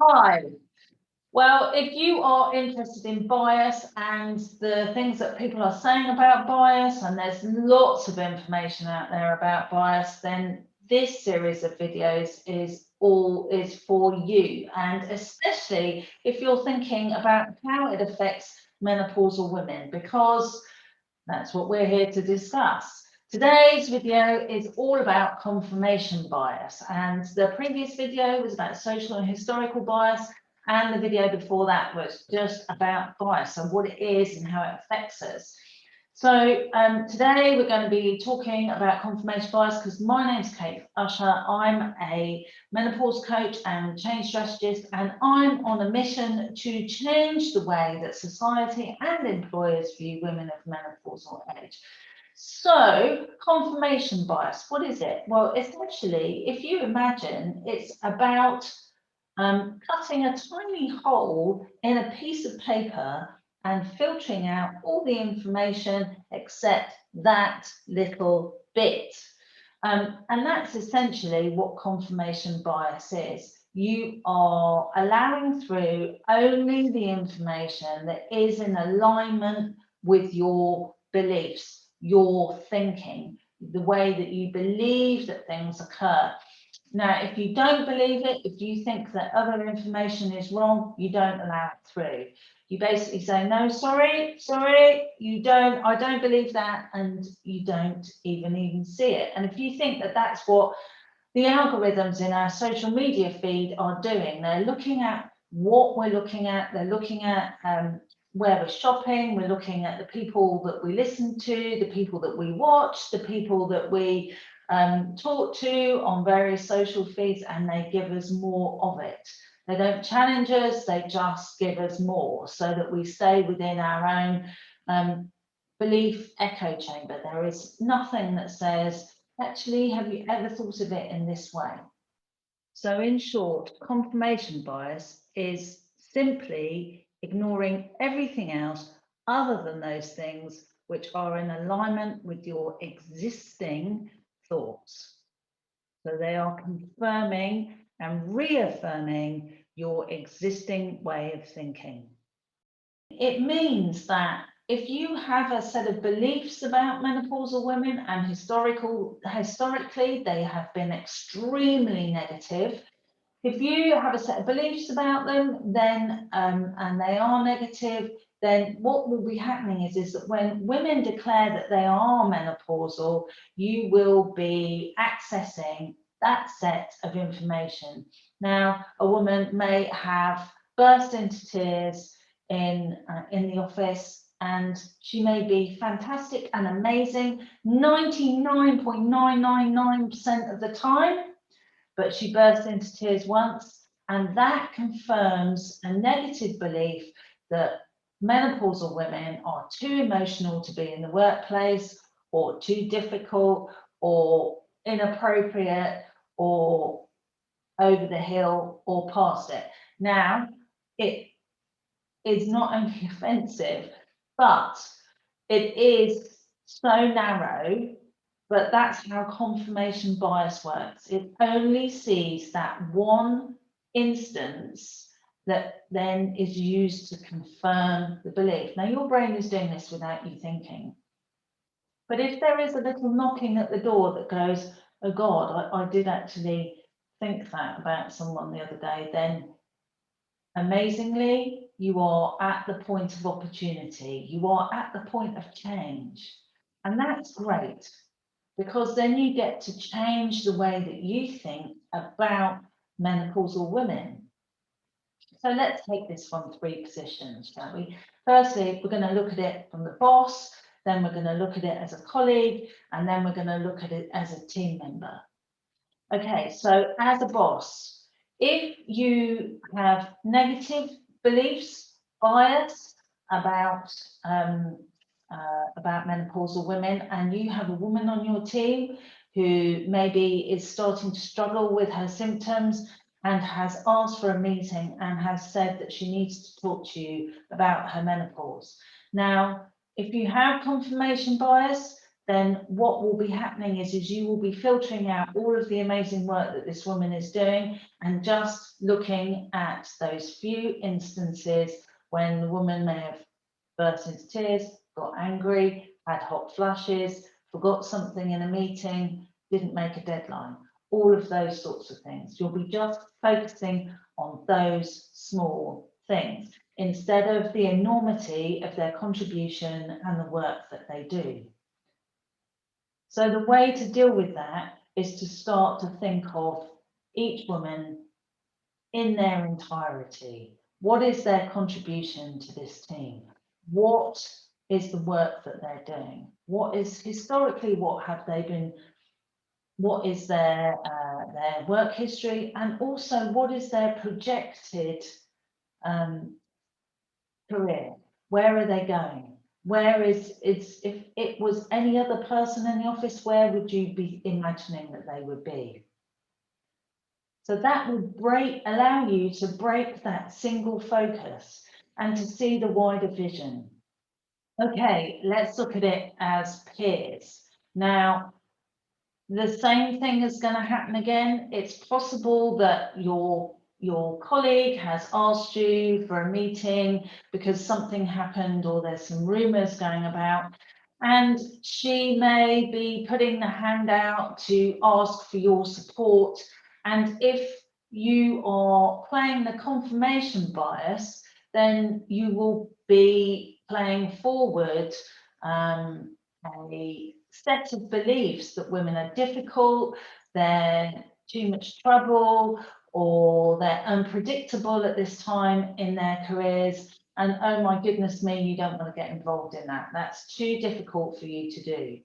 Hi. Well, if you are interested in bias and the things that people are saying about bias, and there's lots of information out there about bias, then this series of videos is for you, and especially if you're thinking about how it affects menopausal women, because that's what we're here to discuss. Today's video is all about confirmation bias, and the previous video was about social and historical bias, and the video before that was just about bias and what it is and how it affects us. So today we're going to be talking about confirmation bias because my name's Kate Usher. I'm a menopause coach and change strategist, and I'm on a mission to change the way that society and employers view women of menopausal age. So, confirmation bias, what is it? Well, essentially, if you imagine, it's about cutting a tiny hole in a piece of paper and filtering out all the information except that little bit. And that's essentially what confirmation bias is. You are allowing through only the information that is in alignment with your beliefs, your thinking, the way that you believe that things occur. Now, if you don't believe it, if you think that other information is wrong, you don't allow it through. You basically say, no, sorry, I don't believe that, and you don't even see it. And if you think that that's what the algorithms in our social media feed are doing, they're looking at what we're looking at, they're looking at where we're shopping, we're looking at the people that we listen to, the people that we watch, the people that we talk to on various social feeds, and they give us more of it. They don't challenge us, they just give us more so that we stay within our own belief echo chamber. There is nothing that says, actually, have you ever thought of it in this way? So in short, confirmation bias is simply ignoring everything else other than those things which are in alignment with your existing thoughts. So they are confirming and reaffirming your existing way of thinking. It means that if you have a set of beliefs about menopausal women and historically they have been extremely negative, if you have a set of beliefs about them, then and they are negative, then what will be happening is that when women declare that they are menopausal, you will be accessing that set of information. Now, a woman may have burst into tears in the office, and she may be fantastic and amazing 99.999% of the time, but she burst into tears once, and that confirms a negative belief that menopausal women are too emotional to be in the workplace, or too difficult, or inappropriate, or over the hill, or past it. Now, it is not only offensive, but it is so narrow. But that's how confirmation bias works. It only sees that one instance that then is used to confirm the belief. Now, your brain is doing this without you thinking. But if there is a little knocking at the door that goes, oh God, I did actually think that about someone the other day, then amazingly, you are at the point of opportunity. You are at the point of change. And that's great, because then you get to change the way that you think about menopausal women. So let's take this from three positions, shall we? Firstly, we're going to look at it from the boss, then we're going to look at it as a colleague, and then we're going to look at it as a team member. Okay, so as a boss, if you have negative beliefs, bias about menopausal women, and you have a woman on your team who maybe is starting to struggle with her symptoms and has asked for a meeting and has said that she needs to talk to you about her menopause. Now, if you have confirmation bias, then what will be happening is you will be filtering out all of the amazing work that this woman is doing and just looking at those few instances when the woman may have burst into tears, got angry, had hot flushes, forgot something in a meeting, didn't make a deadline, all of those sorts of things. You'll be just focusing on those small things instead of the enormity of their contribution and the work that they do. So the way to deal with that is to start to think of each woman in their entirety. What is their contribution to this team? What is the work that they're doing? What is historically, what have they been, what is their work history, and also what is their projected career? Where are they going? Where is it's if it was any other person in the office, where would you be imagining that they would be? So that will allow you to break that single focus and to see the wider vision. Okay, let's look at it as peers. Now, the same thing is going to happen again. It's possible that your colleague has asked you for a meeting because something happened or there's some rumours going about, and she may be putting the hand out to ask for your support. And if you are playing the confirmation bias, then you will be playing forward a set of beliefs that women are difficult, they're too much trouble, or they're unpredictable at this time in their careers. And oh my goodness me, you don't want to get involved in that. That's too difficult for you to do.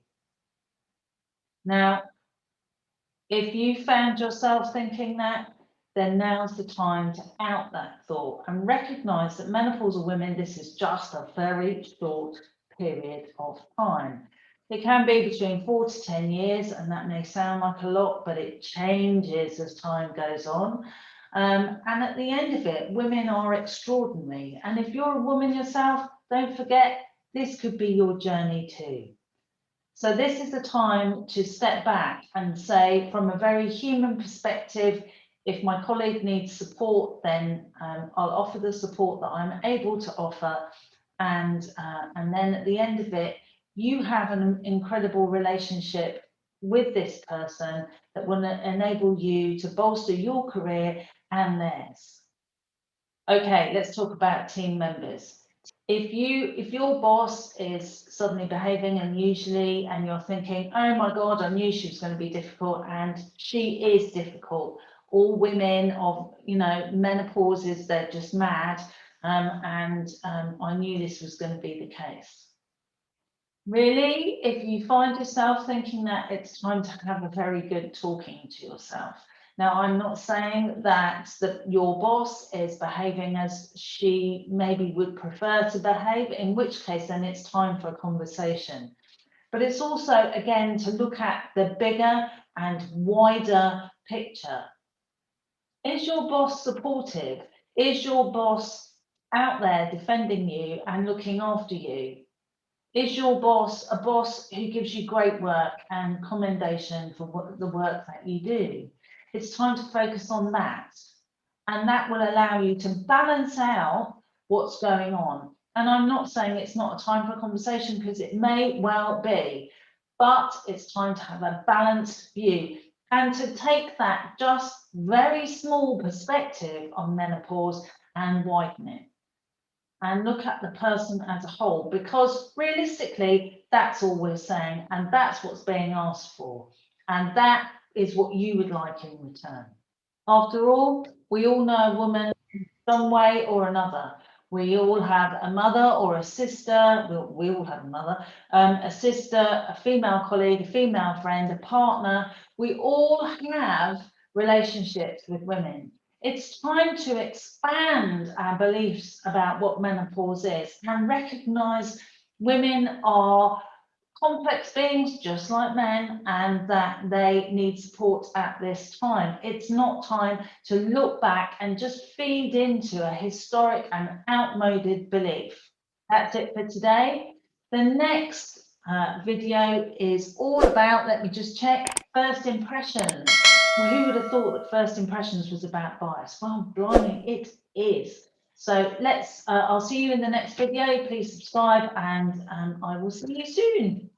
Now, if you found yourself thinking that, then now's the time to out that thought and recognize that menopausal women, this is just a very short period of time. It can be between 4 to 10 years, and that may sound like a lot, but it changes as time goes on. And at the end of it, women are extraordinary. And if you're a woman yourself, don't forget, this could be your journey too. So this is the time to step back and say, from a very human perspective, if my colleague needs support, then I'll offer the support that I'm able to offer. And then at the end of it, you have an incredible relationship with this person that will enable you to bolster your career and theirs. Okay, let's talk about team members. If your boss is suddenly behaving unusually and you're thinking, oh my God, I knew she was going to be difficult, and she is difficult. All women of, menopause they're just mad. I knew this was going to be the case. Really, if you find yourself thinking that, it's time to have a very good talking to yourself. Now, I'm not saying that your boss is behaving as she maybe would prefer to behave, in which case then it's time for a conversation. But it's also, again, to look at the bigger and wider picture. Is your boss supportive? Is your boss out there defending you and looking after you? Is your boss a boss who gives you great work and commendation for the work that you do? It's time to focus on that. And that will allow you to balance out what's going on. And I'm not saying it's not a time for a conversation, because it may well be, but it's time to have a balanced view and to take that just very small perspective on menopause and widen it. And look at the person as a whole, because realistically, that's all we're saying, and that's what's being asked for. And that is what you would like in return. After all, we all know a woman in some way or another. We all have a mother or a sister. We all have a mother, a sister, a female colleague, a female friend, a partner. We all have relationships with women. It's time to expand our beliefs about what menopause is and recognise women are complex beings just like men, and that they need support at this time. It's not time to look back and just feed into a historic and outmoded belief. That's it for today. The next video is all about, let me just check, first impressions. Well, who would have thought that first impressions was about bias? Well, blimey, it is. So let's, I'll see you in the next video. Please subscribe, and I will see you soon.